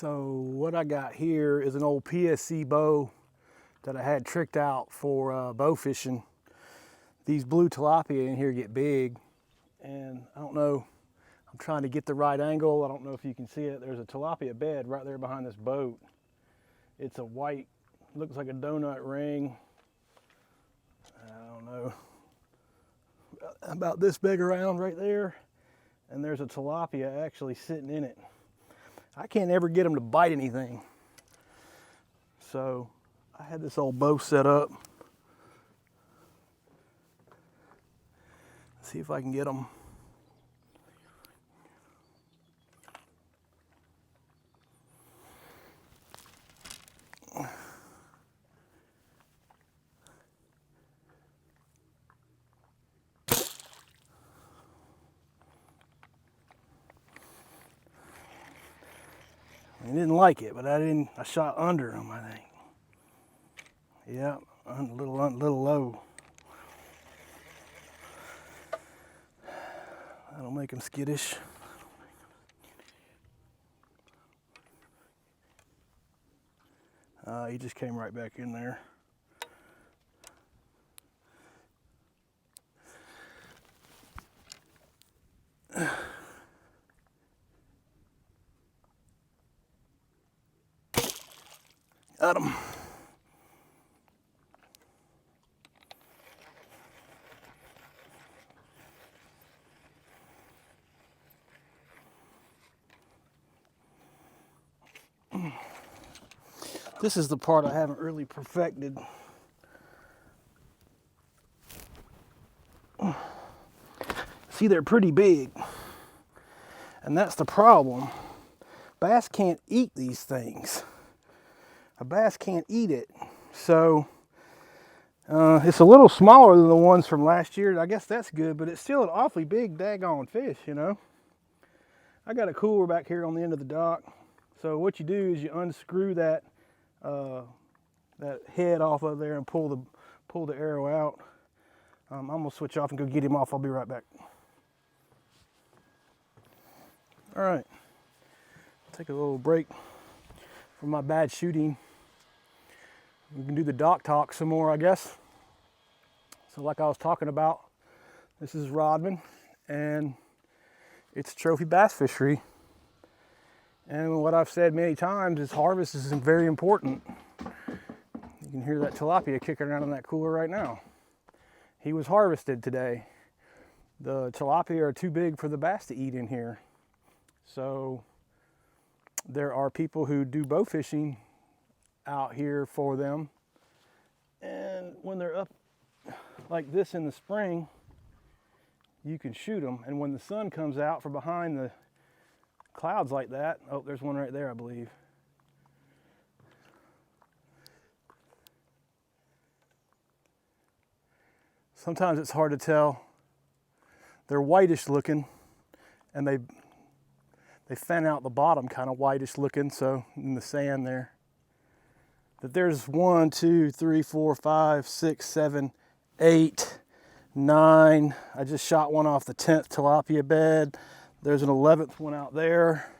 So what I got here is an old PSC bow that I had tricked out for bow fishing. These blue tilapia in here get big, and I don't know, I'm trying to get the right angle. I don't know if you can see it. There's a tilapia bed right there behind this boat. It's a white, looks like a donut ring. I don't know, about this big around right there. And there's a tilapia actually sitting in it. I can't ever get them to bite anything. So I had this old bow set up. See if I can get them. I didn't like it, but I shot under them, I think. Yeah, a little low. That'll make them skittish. He just came right back in there. Got him. This is the part I haven't really perfected. See, they're pretty big, and that's the problem. Bass can't eat these things. A bass can't eat it. So it's a little smaller than the ones from last year. I guess that's good, but it's still an awfully big daggone fish, you know. I got a cooler back here on the end of the dock. So what you do is you unscrew that head off of there and pull the arrow out. I'm gonna switch off and go get him off. I'll be right back. All right, take a little break from my bad shooting. We can do the dock talk some more, I guess. So like I was talking about, this is Rodman, and it's a trophy bass fishery. And what I've said many times is harvest is very important. You can hear that tilapia kicking around in that cooler right now. He was harvested today. The tilapia are too big for the bass to eat in here. So there are people who do bow fishing out here for them. And when they're up like this in the spring, you can shoot them. And when the sun comes out from behind the clouds like that, oh, there's one right there, I believe. Sometimes it's hard to tell. They're whitish looking, and they fan out the bottom kind of whitish looking, so in the sand there. But there's 1, 2, 3, 4, 5, 6, 7, 8, 9. I just shot one off the 10th tilapia bed. There's an 11th one out there.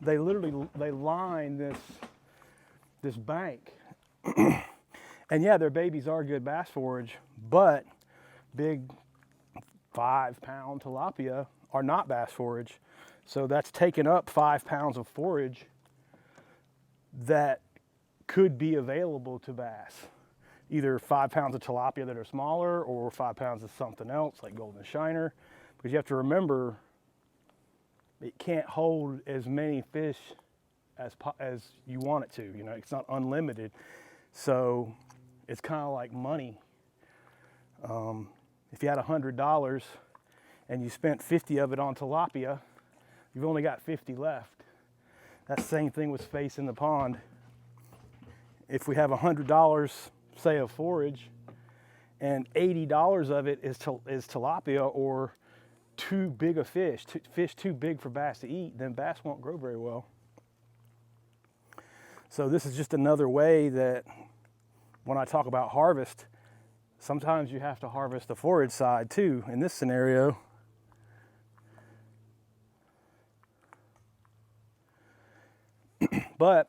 They line this bank. And yeah, their babies are good bass forage, but big 5-pound tilapia are not bass forage. So that's taken up 5 pounds of forage that could be available to bass. Either 5 pounds of tilapia that are smaller, or 5 pounds of something else like golden shiner. Because you have to remember, it can't hold as many fish as you want it to. You know, it's not unlimited. So it's kind of like money. If you had $100 and you spent 50 of it on tilapia, you've only got 50 left. That same thing with space in the pond. If we have $100, say, of forage, and $80 of it is tilapia or too big a fish too big for bass to eat, then bass won't grow very well. So this is just another way that when I talk about harvest, sometimes you have to harvest the forage side too. In this scenario, But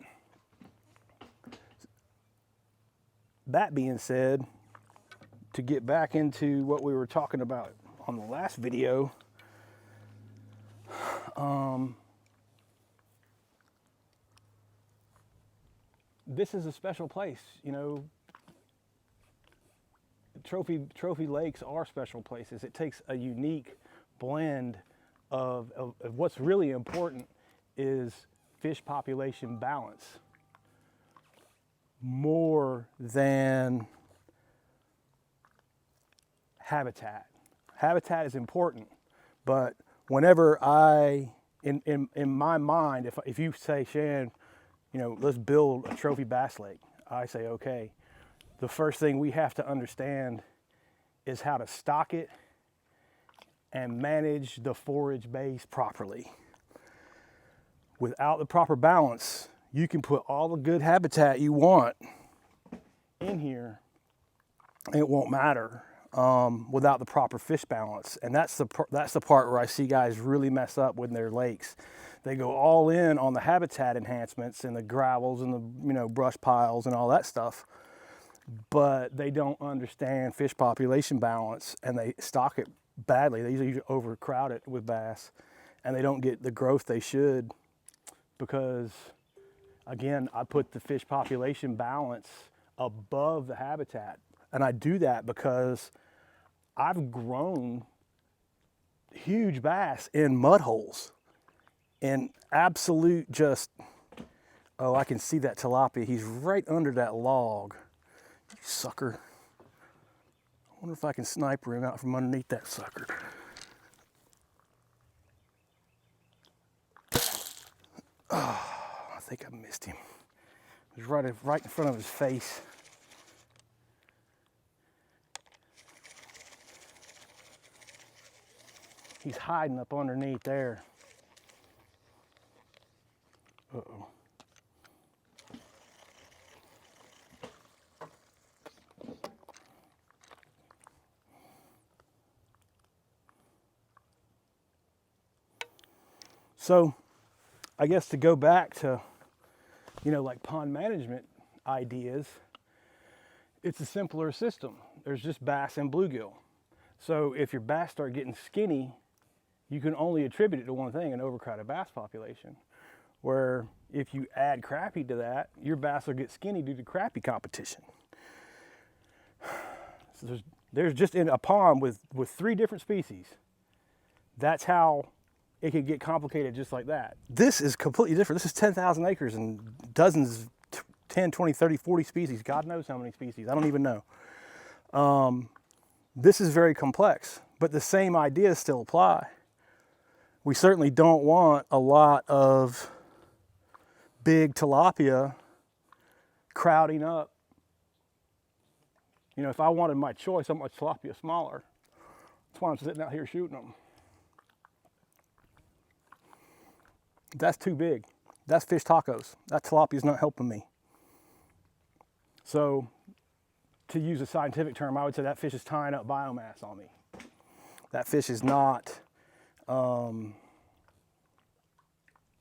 that being said, to get back into what we were talking about on the last video, this is a special place, you know. Trophy lakes are special places. It takes a unique blend of what's really important is fish population balance more than habitat. Habitat is important, but whenever in my mind, if you say, Shan, you know, let's build a trophy bass lake, I say, okay, the first thing we have to understand is how to stock it and manage the forage base properly. Without the proper balance, you can put all the good habitat you want in here, it won't matter without the proper fish balance. And that's the part where I see guys really mess up with their lakes. They go all in on the habitat enhancements and the gravels and the, you know, brush piles and all that stuff, but they don't understand fish population balance, and they stock it badly. They usually overcrowd it with bass, and they don't get the growth they should because, again, I put the fish population balance above the habitat. And I do that because I've grown huge bass in mud holes, in absolute just, oh, I can see that tilapia. He's right under that log. You sucker. I wonder if I can sniper him out from underneath that sucker. Oh, I think I missed him. It was right in front of his face. He's hiding up underneath there. Uh-oh. So, I guess to go back to, you know, like pond management ideas, it's a simpler system. There's just bass and bluegill. So if your bass start getting skinny, you can only attribute it to one thing, an overcrowded bass population. Where if you add crappie to that, your bass will get skinny due to crappie competition. So there's just in a pond with 3 different species. That's how it could get complicated just like that. This is completely different. This is 10,000 acres and dozens, 10, 20, 30, 40 species. God knows how many species. I don't even know. This is very complex, but the same ideas still apply. We certainly don't want a lot of big tilapia crowding up. You know, if I wanted my choice, I want my tilapia smaller. That's why I'm sitting out here shooting them. That's too big. That's fish tacos. That tilapia's not helping me. So, to use a scientific term, I would say that fish is tying up biomass on me. That fish is not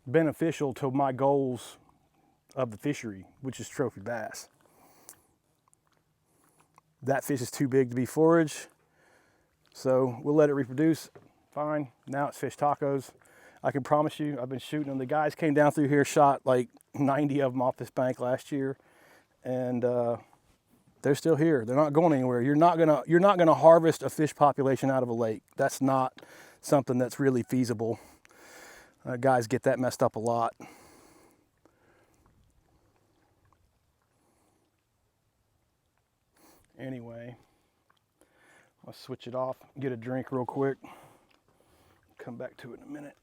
beneficial to my goals of the fishery, which is trophy bass. That fish is too big to be forage, so we'll let it reproduce. Fine. Now it's fish tacos. I can promise you, I've been shooting them. The guys came down through here, shot like 90 of them off this bank last year, and they're still here. They're not going anywhere. You're not gonna harvest a fish population out of a lake. That's not something that's really feasible. Guys get that messed up a lot. Anyway, I'll switch it off, get a drink real quick. Come back to it in a minute.